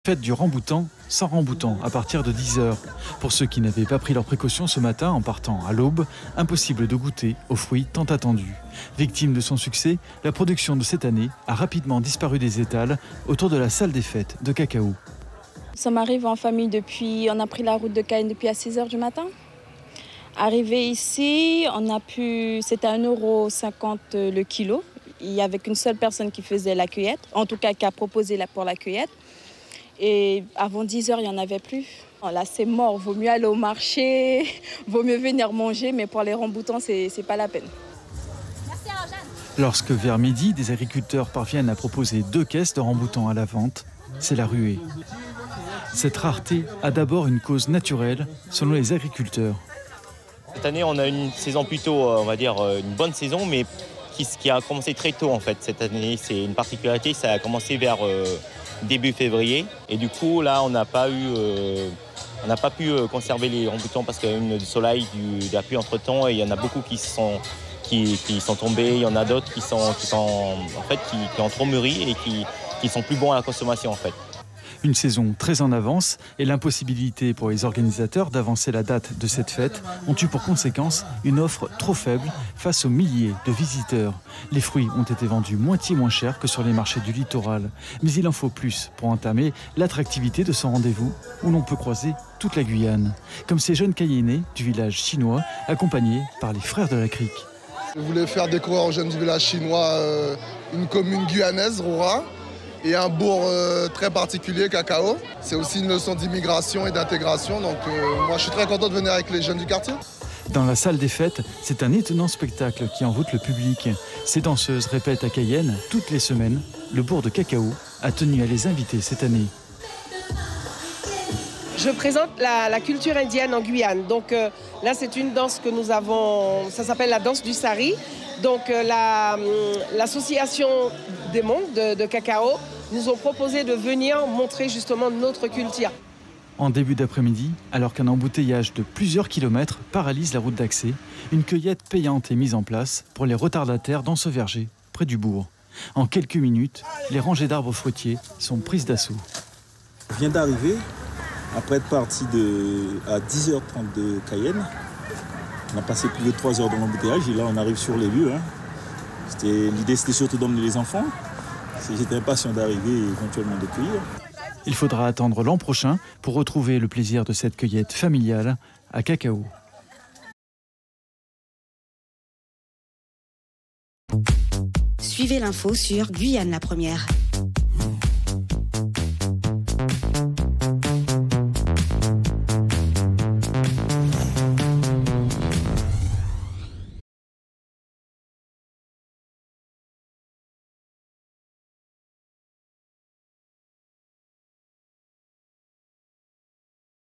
Fête du remboutant sans remboutant à partir de 10h. Pour ceux qui n'avaient pas pris leurs précautions ce matin en partant à l'aube, impossible de goûter aux fruits tant attendus. Victime de son succès, la production de cette année a rapidement disparu des étals autour de la salle des fêtes de Cacao. Ça m'arrive en famille on a pris la route de Cayenne depuis à 6h du matin. Arrivé ici, c'était 1,50 € le kilo. Il n'y avait qu'une seule personne qui faisait la cueillette, en tout cas qui a proposé pour la cueillette. Et avant 10h, il n'y en avait plus. Là, c'est mort. Vaut mieux aller au marché, vaut mieux venir manger, mais pour les remboutants, c'est pas la peine. Merci à Jeanne. Lorsque vers midi, des agriculteurs parviennent à proposer 2 caisses de remboutants à la vente, c'est la ruée. Cette rareté a d'abord une cause naturelle, selon les agriculteurs. Cette année, on a une saison plutôt, on va dire, une bonne saison, mais qui a commencé très tôt en fait. Cette année, c'est une particularité, ça a commencé vers début février. Et du coup, là, on n'a pas pu conserver les remboutants parce qu'il y a eu du soleil, de la pluie entre-temps, et il y en a beaucoup qui sont tombés. Il y en a d'autres qui ont trop mûri et qui sont plus bons à la consommation en fait. Une saison très en avance et l'impossibilité pour les organisateurs d'avancer la date de cette fête ont eu pour conséquence une offre trop faible face aux milliers de visiteurs. Les fruits ont été vendus moitié moins cher que sur les marchés du littoral. Mais il en faut plus pour entamer l'attractivité de ce rendez-vous où l'on peut croiser toute la Guyane. Comme ces jeunes Cayennais du village chinois accompagnés par les frères de la Crique. Je voulais faire découvrir aux jeunes du village chinois une commune guyanaise, Roura, et un bourg très particulier, Cacao. C'est aussi une leçon d'immigration et d'intégration. Donc moi, je suis très content de venir avec les jeunes du quartier. Dans la salle des fêtes, c'est un étonnant spectacle qui envoûte le public. Ces danseuses répètent à Cayenne toutes les semaines. Le bourg de Cacao a tenu à les inviter cette année. Je présente la culture indienne en Guyane. Donc là, c'est une danse que nous avons, ça s'appelle la danse du sari. Donc l'association des monks de Cacao nous ont proposé de venir montrer justement notre culture. En début d'après-midi, alors qu'un embouteillage de plusieurs kilomètres paralyse la route d'accès, une cueillette payante est mise en place pour les retardataires dans ce verger, près du bourg. En quelques minutes, les rangées d'arbres fruitiers sont prises d'assaut. Je viens d'arriver, après être parti à 10h30 de Cayenne. On a passé plus de 3 heures dans l'embouteillage et là on arrive sur les lieux. L'idée c'était surtout d'emmener les enfants. J'étais impatient d'arriver et éventuellement de cueillir. Il faudra attendre l'an prochain pour retrouver le plaisir de cette cueillette familiale à Cacao. Suivez l'info sur Guyane la Première.